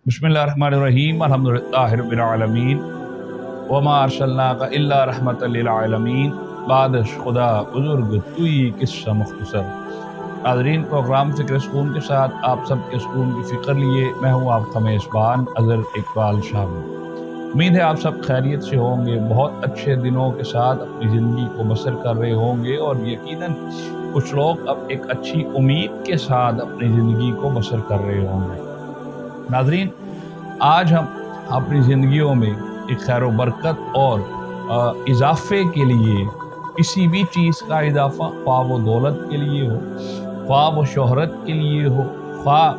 बिस्मिल्लाहिर्रहमानिर्रहीम अल्हम्दुलिल्लाहि रब्बिल आलमीन वमा अर्सलनाका इल्ला रहमतल लिल आलमीन बादश खुदा बुजुर्ग तुई किस्सा मुख्तसर। नाज़रीन, प्रोग्राम फ़िक्र सुकून के साथ आप सबके सुकून की फ़िक्र लिए मैं हूँ आपका मेज़बान अज़हर इकबाल शामी। उम्मीद है आप सब खैरियत से होंगे, बहुत अच्छे दिनों के साथ अपनी ज़िंदगी को बसर कर रहे होंगे और यकीनन कुछ लोग अब एक अच्छी उम्मीद के साथ अपनी ज़िंदगी को बसर कर रहे होंगे। नाज़रीन, आज हम अपनी ज़िंदगियों में एक खैर व बरकत और इजाफ़े के लिए किसी भी चीज़ का इजाफ़ा, ख्वाह वो दौलत के लिए हो, ख्वाह वो शोहरत के लिए हो, ख्वाह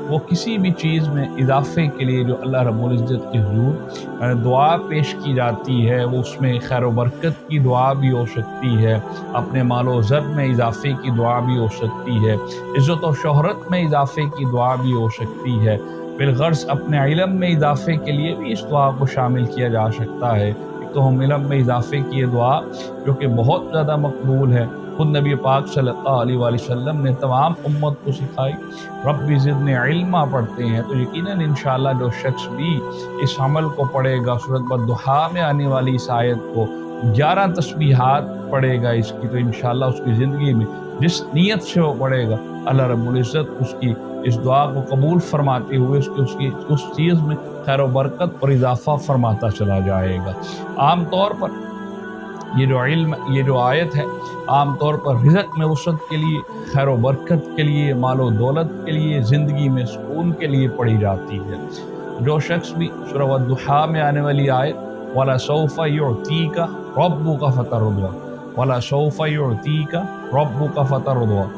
वो किसी भी चीज़ में इजाफ़े के लिए जो अल्लाह रब्बुल इज़्ज़त के हुज़ूर दुआ पेश की जाती है, वो उसमें खैर व बरकत की दुआ भी हो सकती है, अपने मालो ज़र में इजाफ़े की दुआ भी हो सकती है, इज़्ज़त और शोहरत में इजाफ़े की दुआ भी हो सकती है, बिलग़र्ज़ अपने इल्म में इजाफ़े के लिए भी इस दुआ को शामिल किया जा सकता है। एक तो हम इल्म में इजाफ़े की ये दुआ जो कि बहुत ज़्यादा मकबूल है, खुद नबी पाक सल्लल्लाहु अलैहि वसल्लम ने तमाम उम्मत को सिखाई। रब्बी ज़िदनी इल्मा पढ़ते हैं तो यकीनन इंशाअल्लाह जो शख्स भी इस अमल को पढ़ेगा, सूरत बद्दुहा में आने वाली इस आयत को 11 तस्बीहात पढ़ेगा इसकी, तो इंशाअल्लाह उसकी ज़िंदगी में जिस नीयत से वो पढ़ेगा अल्लाह रब्बुल इज़्ज़त उसकी इस दुआ को कबूल फरमाते हुए उसकी उस चीज़ में खैर व बरकत और इजाफ़ा फरमाता चला जाएगा। आम तौर पर ये जो आयत है आम तौर पर रिज़्क़ में वसअत के लिए, खैर व बरकत के लिए, मालो दौलत के लिए, ज़िंदगी में सुकून के लिए पढ़ी जाती है। जो शख्स भी सूरह वद्दुहा में आने वाली आयत वला सौफ़ा युअतीका रब्बुका फतरदा, वला सौफ़ा युअतीका रब्बुका फतरदा,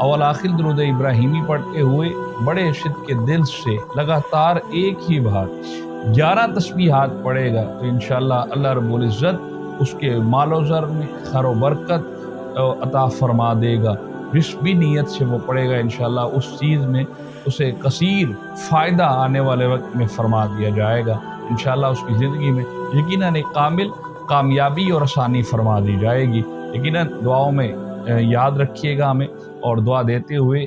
अवल आखिर दुरूद इब्राहिमी पढ़ते हुए बड़े शिद्क़ दिल से लगातार एक ही बार 11 तस्बीहात पढ़ेगा तो इंशाअल्लाह अल्लाह रब्बुल इज़्ज़त उसके मालो ज़र में खैर व बरकत अता फरमा देगा। जिस भी नीयत से वो पढ़ेगा इंशाअल्लाह उस चीज़ में उसे कसीर फ़ायदा आने वाले वक्त में फरमा दिया जाएगा। इंशाअल्लाह उसकी ज़िंदगी में यकीनन एक कामिल कामयाबी और आसानी फरमा दी जाएगी। यकीनन दुआओं में याद रखिएगा हमें और दुआ लेते हुए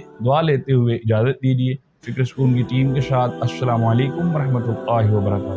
इजाज़त दीजिए। फ़िक्र सुकून की टीम के साथ अस्सलामु अलैकुम व रहमतुल्लाहि व बरकातहू।